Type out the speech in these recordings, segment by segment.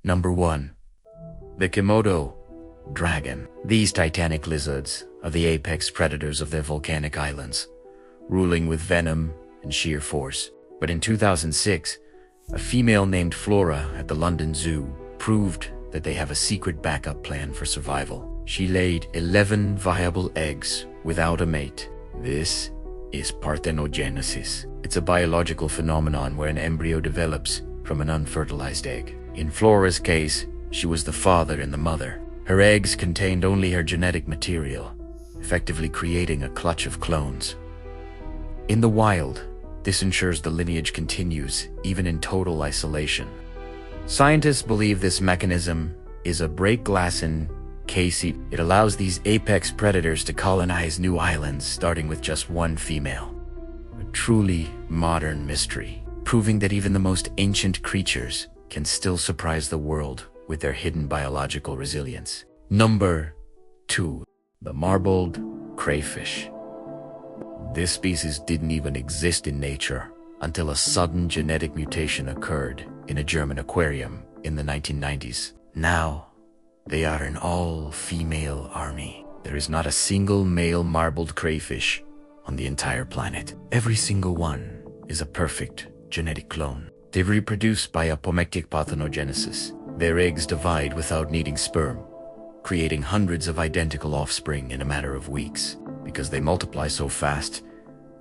Number 1. The Komodo dragon. These titanic lizards are the apex predators of their volcanic islands, ruling with venom and sheer force. But in 2006, a female named Flora at the London Zoo proved that they have a secret backup plan for survival. She laid 11 viable eggs without a mate. This is parthenogenesis. It's a biological phenomenon where an embryo develops from an unfertilized egg. In Flora's case, she was the father and the mother. Her eggs contained only her genetic material, effectively creating a clutch of clones. In the wild, this ensures the lineage continues, even in total isolation. Scientists believe this mechanism is a break glass in case it allows these apex predators to colonize new islands, starting with just one female. A truly modern mystery, proving that even the most ancient creatures can still surprise the world with their hidden biological resilience. Number 2. The marbled crayfish. This species didn't even exist in nature until a sudden genetic mutation occurred in a German aquarium in the 1990s. Now, they are an all-female army. There is not a single male marbled crayfish on the entire planet. Every single one is a perfect genetic clone. They reproduce by apoplectic parthenogenesis. Their eggs divide without needing sperm, creating hundreds of identical offspring in a matter of weeks. Because they multiply so fast,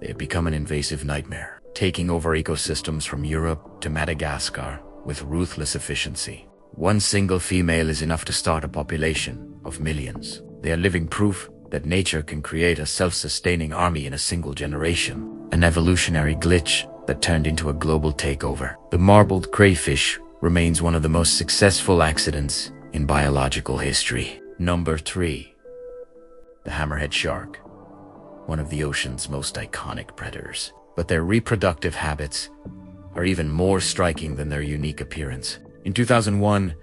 they have become an invasive nightmare, taking over ecosystems from Europe to Madagascar with ruthless efficiency. One single female is enough to start a population of millions. They are living proof that nature can create a self-sustaining army in a single generation, an evolutionary glitch that turned into a global takeover. The marbled crayfish remains one of the most successful accidents in biological history. Number 3. The hammerhead shark. One of the ocean's most iconic predators. But their reproductive habits are even more striking than their unique appearance. In 2001,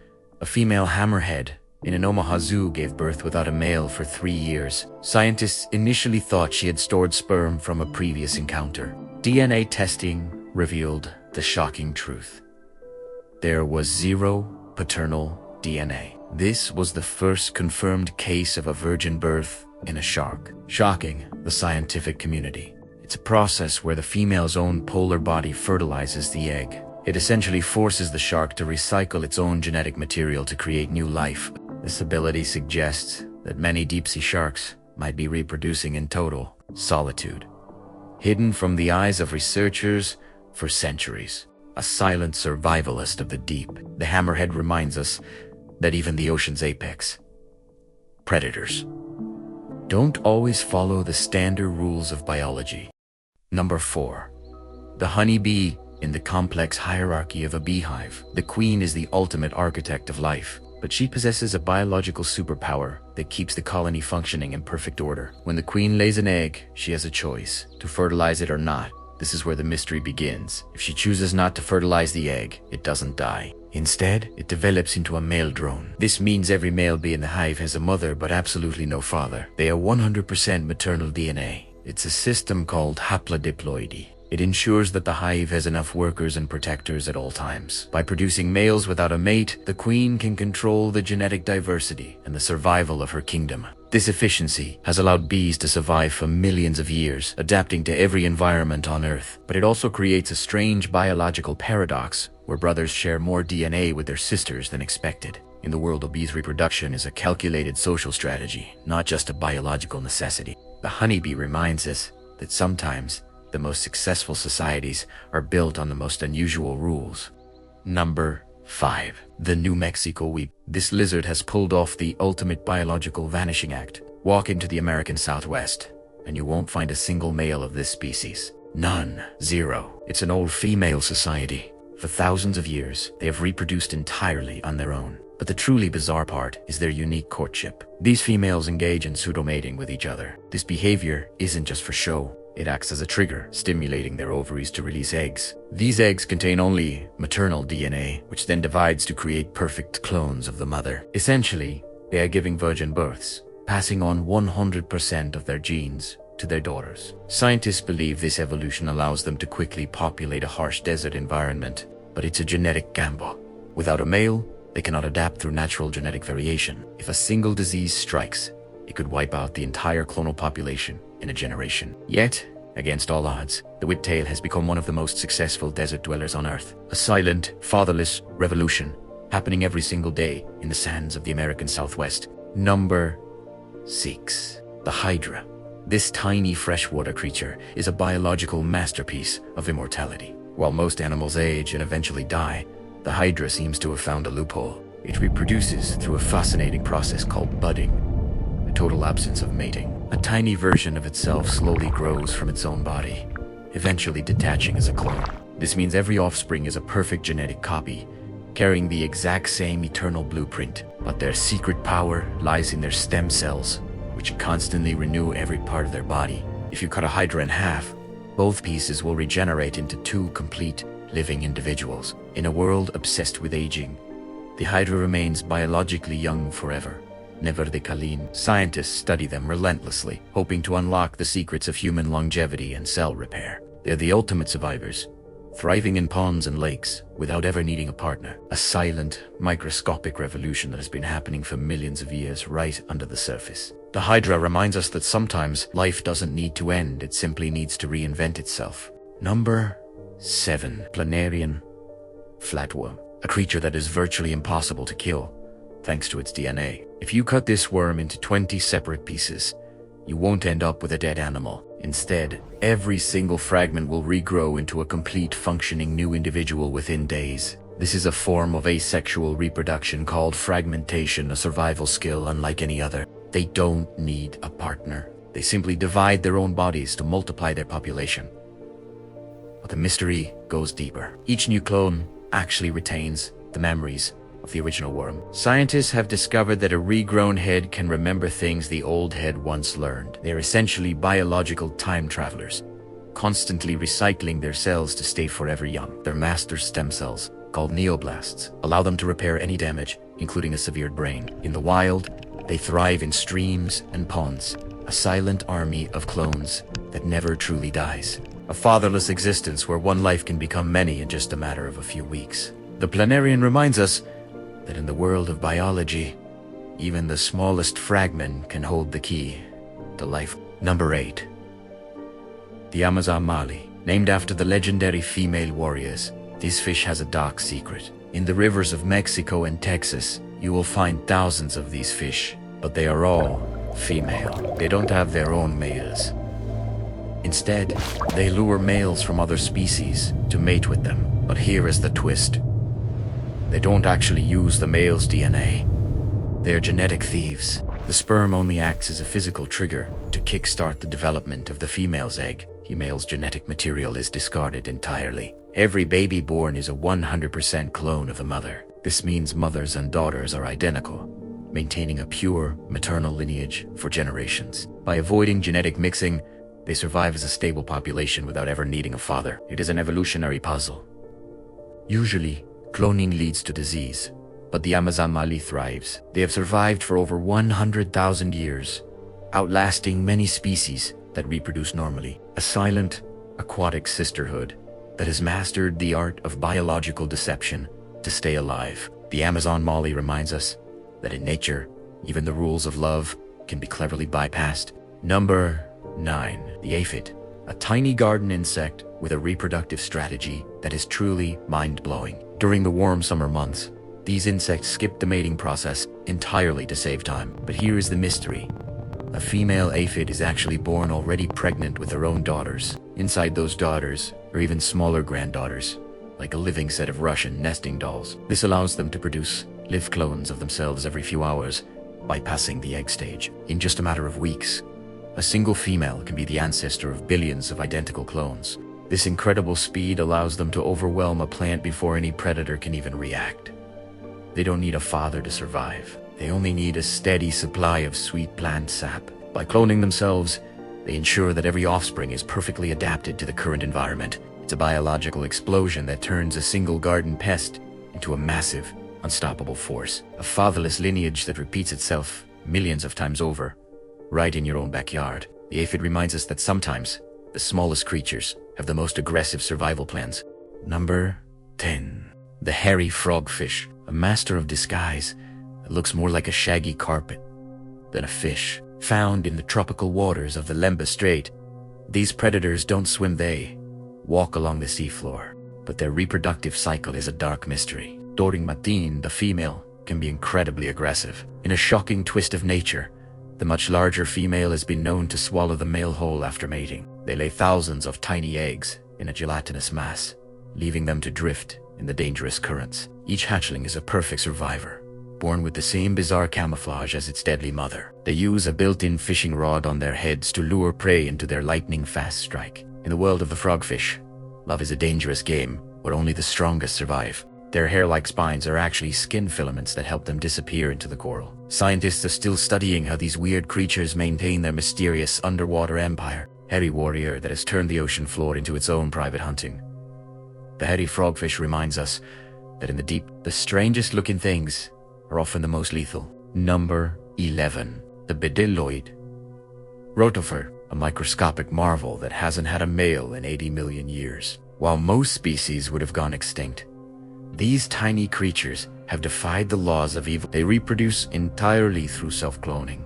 a female hammerhead in an Omaha zoo gave birth without a male for 3 years. Scientists initially thought she had stored sperm from a previous encounter. DNA testing revealed the shocking truth. There was zero paternal DNA. This was the first confirmed case of a virgin birth in a shark, shocking the scientific community. It's a process where the female's own polar body fertilizes the egg. It essentially forces the shark to recycle its own genetic material to create new life. This ability suggests that many deep-sea sharks might be reproducing in total solitude, hidden from the eyes of researchers for centuries. A silent survivalist of the deep, the hammerhead reminds us that even the ocean's apex predators don't always follow the standard rules of biology. Number 4. The honeybee. In the complex hierarchy of a beehive, the queen is the ultimate architect of life, but she possesses a biological superpower that keeps the colony functioning in perfect order. When the queen lays an egg, she has a choice to fertilize it or not. This is where the mystery begins. If she chooses not to fertilize the egg, it doesn't die. Instead, it develops into a male drone. This means every male bee in the hive has a mother but absolutely no father. They are 100% maternal DNA. It's a system called haplodiploidy. It ensures that the hive has enough workers and protectors at all times. By producing males without a mate, the queen can control the genetic diversity and the survival of her kingdom. This efficiency has allowed bees to survive for millions of years, adapting to every environment on Earth. But it also creates a strange biological paradox where brothers share more DNA with their sisters than expected. In the world of bees, reproduction is a calculated social strategy, not just a biological necessity. The honeybee reminds us that sometimes the most successful societies are built on the most unusual rules. Number 5. The New Mexico weep. This lizard has pulled off the ultimate biological vanishing act. Walk into the American Southwest, and you won't find a single male of this species. None. Zero. It's an all-female society. For thousands of years, they have reproduced entirely on their own. But the truly bizarre part is their unique courtship. These females engage in pseudomating with each other. This behavior isn't just for show. It acts as a trigger, stimulating their ovaries to release eggs. These eggs contain only maternal DNA, which then divides to create perfect clones of the mother. Essentially, they are giving virgin births, passing on 100% of their genes to their daughters. Scientists believe this evolution allows them to quickly populate a harsh desert environment, but it's a genetic gamble. Without a male, They cannot adapt through natural genetic variation. If a single disease strikes, it could wipe out the entire clonal population in a generation. Yet, against all odds, the whiptail has become one of the most successful desert dwellers on Earth. A silent, fatherless revolution happening every single day in the sands of the American Southwest. Number 6. The Hydra. This tiny freshwater creature is a biological masterpiece of immortality. While most animals age and eventually die, the Hydra seems to have found a loophole. It reproduces through a fascinating process called budding, a total absence of mating. A tiny version of itself slowly grows from its own body, eventually detaching as a clone. This means every offspring is a perfect genetic copy, carrying the exact same eternal blueprint. But their secret power lies in their stem cells, which constantly renew every part of their body. If you cut a Hydra in half, both pieces will regenerate into two complete, living individuals. In a world obsessed with aging, the Hydra remains biologically young forever. Never decline. Scientists study them relentlessly, hoping to unlock the secrets of human longevity and cell repair. They're the ultimate survivors, thriving in ponds and lakes without ever needing a partner. A silent, microscopic revolution that has been happening for millions of years right under the surface. The Hydra reminds us that sometimes life doesn't need to end, it simply needs to reinvent itself. Number 7. Planarian flatworm. A creature that is virtually impossible to kill, thanks to its DNA. If you cut this worm into 20 separate pieces, you won't end up with a dead animal. Instead, every single fragment will regrow into a complete functioning new individual within days. This is a form of asexual reproduction called fragmentation, a survival skill unlike any other. They don't need a partner. They simply divide their own bodies to multiply their population. But the mystery goes deeper. Each new clone actually retains the memories of the original worm. Scientists have discovered that a regrown head can remember things the old head once learned. They're essentially biological time travelers, constantly recycling their cells to stay forever young. Their master stem cells, called neoblasts, allow them to repair any damage, including a severed brain. In the wild, they thrive in streams and ponds, a silent army of clones that never truly dies. A fatherless existence where one life can become many in just a matter of a few weeks. The Planarian reminds us that in the world of biology, even the smallest fragment can hold the key to life. Number 8. The Amazon Mali. Named after the legendary female warriors, this fish has a dark secret. In the rivers of Mexico and Texas, you will find thousands of these fish, but they are all female. They don't have their own males. Instead, they lure males from other species to mate with them. But here is the twist. They don't actually use the male's DNA. They're genetic thieves. The sperm only acts as a physical trigger to kickstart the development of the female's egg. The male's genetic material is discarded entirely. Every baby born is a 100% clone of the mother. This means mothers and daughters are identical, maintaining a pure maternal lineage for generations. By avoiding genetic mixing, they survive as a stable population without ever needing a father. It is an evolutionary puzzle. Usually, cloning leads to disease, but the Amazon Mali thrives. They have survived for over 100,000 years, outlasting many species that reproduce normally. A silent, aquatic sisterhood that has mastered the art of biological deception to stay alive. The Amazon Mali reminds us that in nature, even the rules of love can be cleverly bypassed. Number 9. The aphid. A tiny garden insect with a reproductive strategy that is truly mind-blowing. During the warm summer months, these insects skip the mating process entirely to save time. But here is the mystery. A female aphid is actually born already pregnant with her own daughters. Inside those daughters are even smaller granddaughters, like a living set of Russian nesting dolls. This allows them to produce live clones of themselves every few hours, bypassing the egg stage. In just a matter of weeks, a single female can be the ancestor of billions of identical clones. This incredible speed allows them to overwhelm a plant before any predator can even react. They don't need a father to survive. They only need a steady supply of sweet plant sap. By cloning themselves, they ensure that every offspring is perfectly adapted to the current environment. It's a biological explosion that turns a single garden pest into a massive, unstoppable force. A fatherless lineage that repeats itself millions of times over, right in your own backyard. The aphid reminds us that sometimes the smallest creatures have the most aggressive survival plans. Number 10. The hairy frogfish. a master of disguise that looks more like a shaggy carpet than a fish. Found in the tropical waters of the Lemba Strait, these predators don't swim, they walk along the seafloor. But their reproductive cycle is a dark mystery. During mating, the female can be incredibly aggressive. In a shocking twist of nature, the much larger female has been known to swallow the male whole after mating. They lay thousands of tiny eggs in a gelatinous mass, leaving them to drift in the dangerous currents. Each hatchling is a perfect survivor, born with the same bizarre camouflage as its deadly mother. They use a built-in fishing rod on their heads to lure prey into their lightning-fast strike. In the world of the frogfish, love is a dangerous game where only the strongest survive. Their hair-like spines are actually skin filaments that help them disappear into the coral. Scientists are still studying how these weird creatures maintain their mysterious underwater empire, hairy warrior that has turned the ocean floor into its own private hunting. The hairy frogfish reminds us that in the deep, the strangest looking things are often the most lethal. Number 11. The bedilloid rotifer, a microscopic marvel that hasn't had a male in 80 million years. While most species would have gone extinct, these tiny creatures have defied the laws of evil. They reproduce entirely through self-cloning,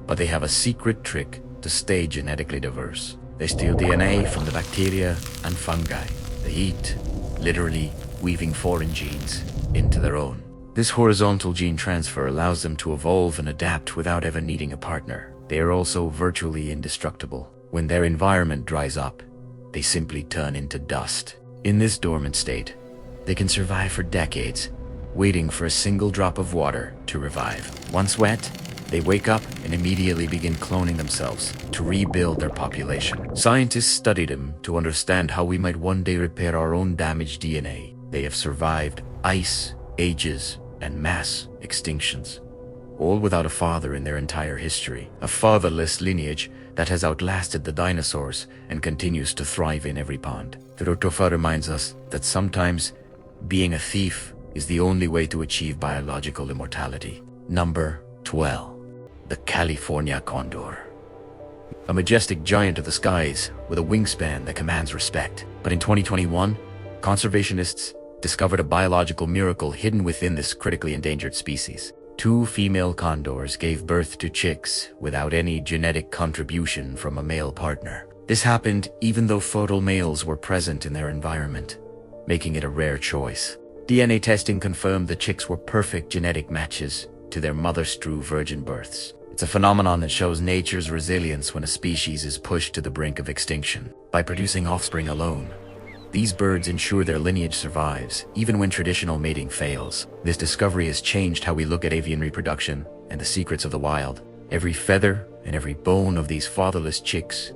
but they have a secret trick to stay genetically diverse. They steal DNA from the bacteria and fungi. They eat, literally weaving foreign genes into their own. This horizontal gene transfer allows them to evolve and adapt without ever needing a partner. They are also virtually indestructible. When their environment dries up, they simply turn into dust. In this dormant state, they can survive for decades, waiting for a single drop of water to revive. Once wet, they wake up and immediately begin cloning themselves to rebuild their population. Scientists studied them to understand how we might one day repair our own damaged DNA. They have survived ice, ages, and mass extinctions, all without a father in their entire history. A fatherless lineage that has outlasted the dinosaurs and continues to thrive in every pond. The rotifer reminds us that sometimes being a thief is the only way to achieve biological immortality. Number 12. The California condor. A majestic giant of the skies with a wingspan that commands respect. But in 2021, conservationists discovered a biological miracle hidden within this critically endangered species. 2 female condors gave birth to chicks without any genetic contribution from a male partner. This happened even though fertile males were present in their environment, making it a rare choice. DNA testing confirmed the chicks were perfect genetic matches to their mother's true virgin births. It's a phenomenon that shows nature's resilience when a species is pushed to the brink of extinction. By producing offspring alone, these birds ensure their lineage survives, even when traditional mating fails. This discovery has changed how we look at avian reproduction and the secrets of the wild. Every feather and every bone of these fatherless chicks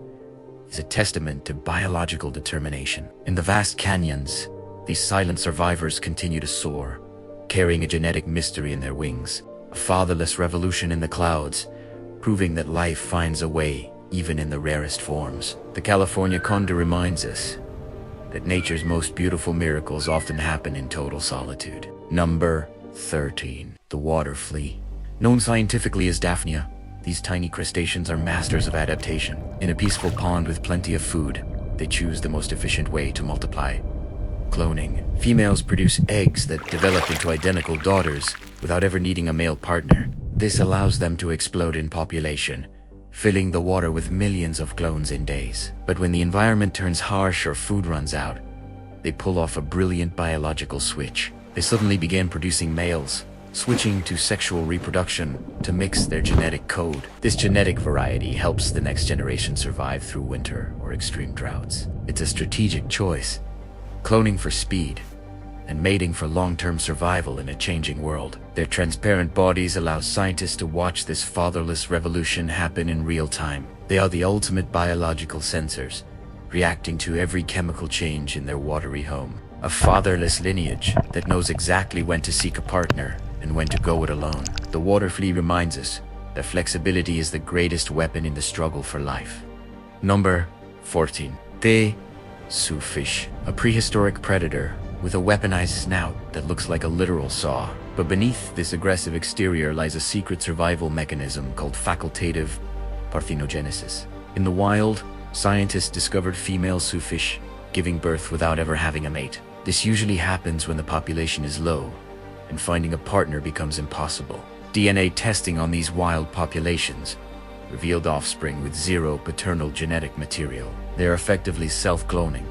is a testament to biological determination. In the vast canyons, these silent survivors continue to soar, carrying a genetic mystery in their wings. A fatherless revolution in the clouds, proving that life finds a way even in the rarest forms. The California condor reminds us that nature's most beautiful miracles often happen in total solitude. Number 13. The water flea. Known scientifically as Daphnia, these tiny crustaceans are masters of adaptation. In a peaceful pond with plenty of food, they choose the most efficient way to multiply. Cloning. Females produce eggs that develop into identical daughters without ever needing a male partner. This allows them to explode in population, filling the water with millions of clones in days. But when the environment turns harsh or food runs out, they pull off a brilliant biological switch. They suddenly begin producing males, switching to sexual reproduction to mix their genetic code. This genetic variety helps the next generation survive through winter or extreme droughts. It's a strategic choice, cloning for speed and mating for long-term survival in a changing world. Their transparent bodies allow scientists to watch this fatherless revolution happen in real time. They are the ultimate biological sensors, reacting to every chemical change in their watery home. A fatherless lineage that knows exactly when to seek a partner and when to go it alone. The water flea reminds us that flexibility is the greatest weapon in the struggle for life. Number 14. The Sufish, a prehistoric predator with a weaponized snout that looks like a literal saw. But beneath this aggressive exterior lies a secret survival mechanism called facultative parthenogenesis. In the wild, scientists discovered female sufish giving birth without ever having a mate. This usually happens when the population is low and finding a partner becomes impossible. DNA testing on these wild populations revealed offspring with zero paternal genetic material. They are effectively self-cloning,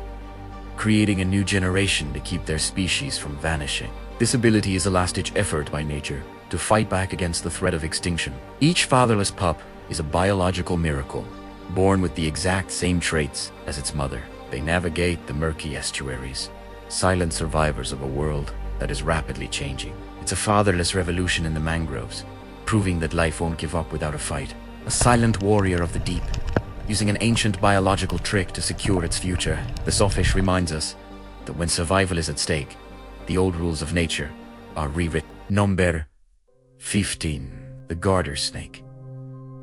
creating a new generation to keep their species from vanishing. This ability is a last-ditch effort by nature to fight back against the threat of extinction. Each fatherless pup is a biological miracle, born with the exact same traits as its mother. They navigate the murky estuaries, silent survivors of a world that is rapidly changing. It's a fatherless revolution in the mangroves, proving that life won't give up without a fight. A silent warrior of the deep, using an ancient biological trick to secure its future. The sawfish reminds us that when survival is at stake, the old rules of nature are rewritten. Number 15. The garter snake.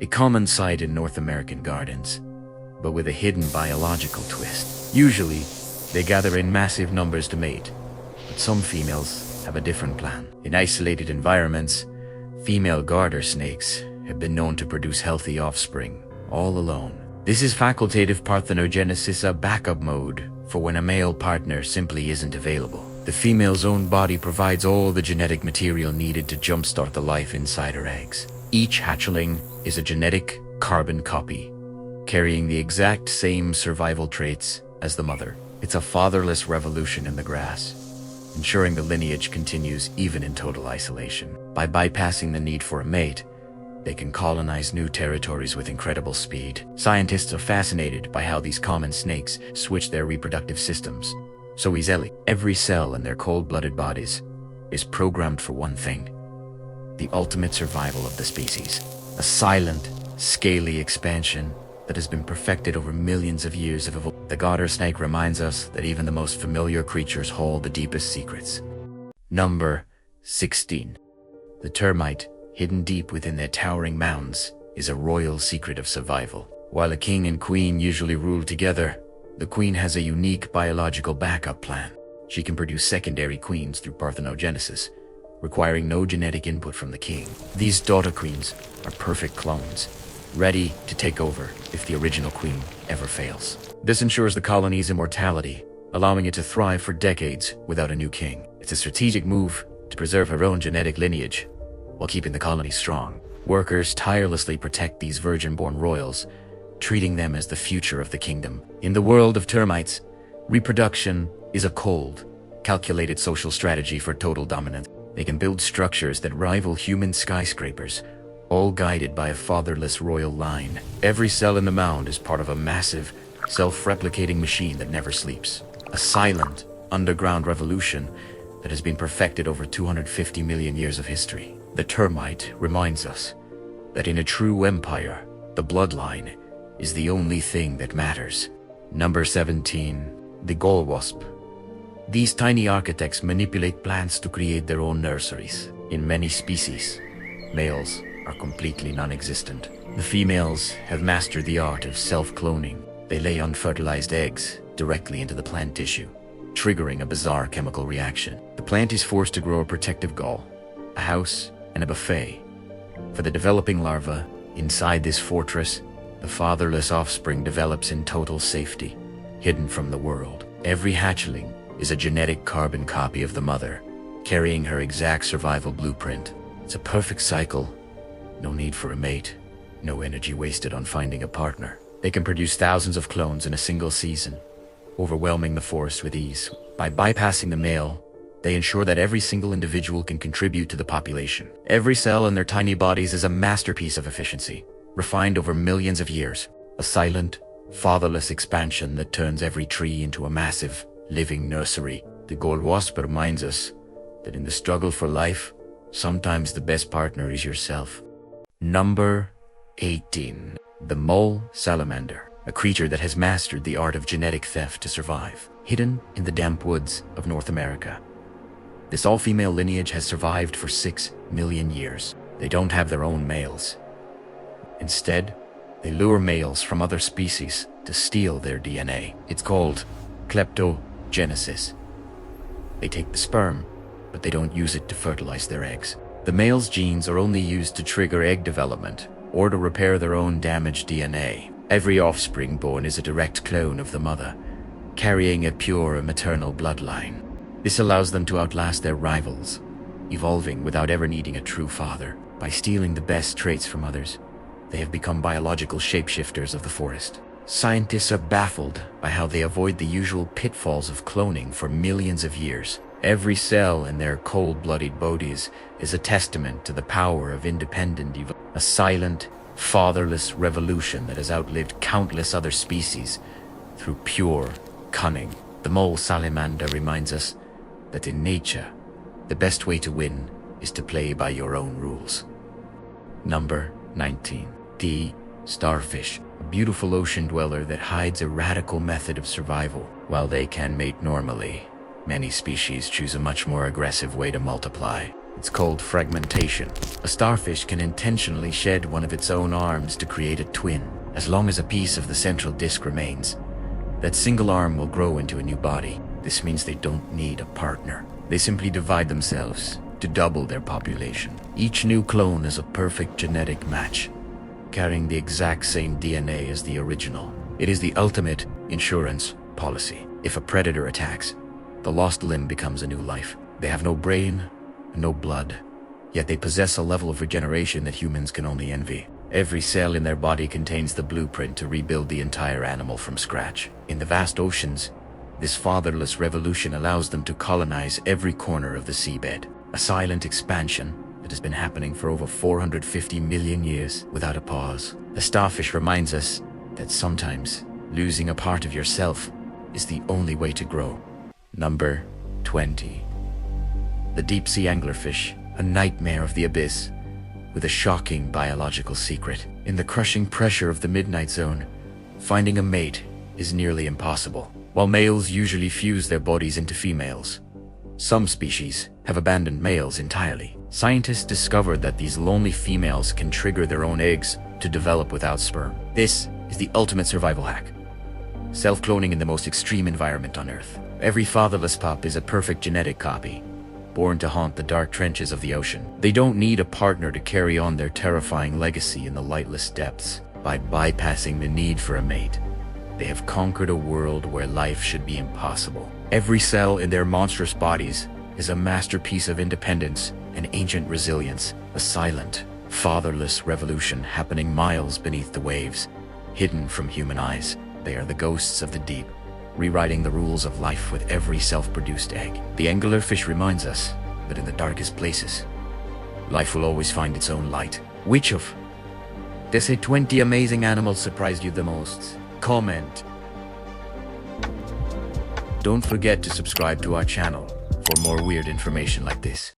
A common sight in North American gardens, but with a hidden biological twist. Usually, they gather in massive numbers to mate, but some females have a different plan. In isolated environments, female garter snakes have been known to produce healthy offspring, all alone. This is facultative parthenogenesis, a backup mode for when a male partner simply isn't available. The female's own body provides all the genetic material needed to jumpstart the life inside her eggs. Each hatchling is a genetic carbon copy, carrying the exact same survival traits as the mother. It's a fatherless revolution in the grass, ensuring the lineage continues even in total isolation. By bypassing the need for a mate, they can colonize new territories with incredible speed. Scientists are fascinated by how these common snakes switch their reproductive systems so easily. Every cell in their cold-blooded bodies is programmed for one thing: the ultimate survival of the species. A silent, scaly expansion that has been perfected over millions of years of evolution. The garter snake reminds us that even the most familiar creatures hold the deepest secrets. Number 16. The termite, hidden deep within their towering mounds, is a royal secret of survival. While a king and queen usually rule together, the queen has a unique biological backup plan. She can produce secondary queens through parthenogenesis, requiring no genetic input from the king. These daughter queens are perfect clones, ready to take over if the original queen ever fails. This ensures the colony's immortality, allowing it to thrive for decades without a new king. It's a strategic move to preserve her own genetic lineage while keeping the colony strong. Workers tirelessly protect these virgin-born royals, treating them as the future of the kingdom. In the world of termites, reproduction is a cold, calculated social strategy for total dominance. They can build structures that rival human skyscrapers, all guided by a fatherless royal line. Every cell in the mound is part of a massive, self-replicating machine that never sleeps. A silent, underground revolution that has been perfected over 250 million years of history. The termite reminds us that in a true empire, the bloodline is the only thing that matters. Number 17. The gall wasp. These tiny architects manipulate plants to create their own nurseries. In many species, males are completely non-existent. The females have mastered the art of self-cloning. They lay unfertilized eggs directly into the plant tissue, triggering a bizarre chemical reaction. The plant is forced to grow a protective gall, a house, and a buffet for the developing larva. Inside this fortress, the fatherless offspring develops in total safety, hidden from the world. Every hatchling is a genetic carbon copy of the mother, carrying her exact survival blueprint. It's a perfect cycle. No need for a mate, no energy wasted on finding a partner. They can produce thousands of clones in a single season, overwhelming the forest with ease. By bypassing the male, they ensure that every single individual can contribute to the population. Every cell in their tiny bodies is a masterpiece of efficiency, refined over millions of years. A silent, fatherless expansion that turns every tree into a massive, living nursery. The gold wasp reminds us that in the struggle for life, sometimes the best partner is yourself. Number 18. The mole salamander, a creature that has mastered the art of genetic theft to survive. Hidden in the damp woods of North America, this all-female lineage has survived for 6 million years. They don't have their own males. Instead, they lure males from other species to steal their DNA. It's called kleptogenesis. They take the sperm, but they don't use it to fertilize their eggs. The male's genes are only used to trigger egg development or to repair their own damaged DNA. Every offspring born is a direct clone of the mother, carrying a pure maternal bloodline. This allows them to outlast their rivals, evolving without ever needing a true father. By stealing the best traits from others, they have become biological shapeshifters of the forest. Scientists are baffled by how they avoid the usual pitfalls of cloning for millions of years. Every cell in their cold-blooded bodies is a testament to the power of independent evolution, a silent, fatherless revolution that has outlived countless other species through pure cunning. The mole salamander reminds us that in nature, the best way to win is to play by your own rules. Number 19. The starfish, a beautiful ocean dweller that hides a radical method of survival. While they can mate normally, many species choose a much more aggressive way to multiply. It's called fragmentation. A starfish can intentionally shed one of its own arms to create a twin. As long as a piece of the central disc remains, that single arm will grow into a new body. This means they don't need a partner. They simply divide themselves to double their population. Each new clone is a perfect genetic match, carrying the exact same DNA as the original. It is the ultimate insurance policy. If a predator attacks, the lost limb becomes a new life. They have no brain, no blood, yet they possess a level of regeneration that humans can only envy. Every cell in their body contains the blueprint to rebuild the entire animal from scratch. In the vast oceans, this fatherless revolution allows them to colonize every corner of the seabed, a silent expansion that has been happening for over 450 million years without a pause. The starfish reminds us that sometimes losing a part of yourself is the only way to grow. Number 20. The deep-sea anglerfish, a nightmare of the abyss, with a shocking biological secret. In the crushing pressure of the midnight zone, finding a mate is nearly impossible. While males usually fuse their bodies into females, some species have abandoned males entirely. Scientists discovered that these lonely females can trigger their own eggs to develop without sperm. This is the ultimate survival hack. Self-cloning in the most extreme environment on Earth. Every fatherless pup is a perfect genetic copy, born to haunt the dark trenches of the ocean. They don't need a partner to carry on their terrifying legacy in the lightless depths. By bypassing the need for a mate, they have conquered a world where life should be impossible. Every cell in their monstrous bodies is a masterpiece of independence and ancient resilience, a silent, fatherless revolution happening miles beneath the waves, hidden from human eyes. They are the ghosts of the deep, rewriting the rules of life with every self-produced egg. The anglerfish reminds us that in the darkest places, life will always find its own light. Which of these 20 amazing animals surprised you the most? Comment. Don't forget to subscribe to our channel for more weird information like this.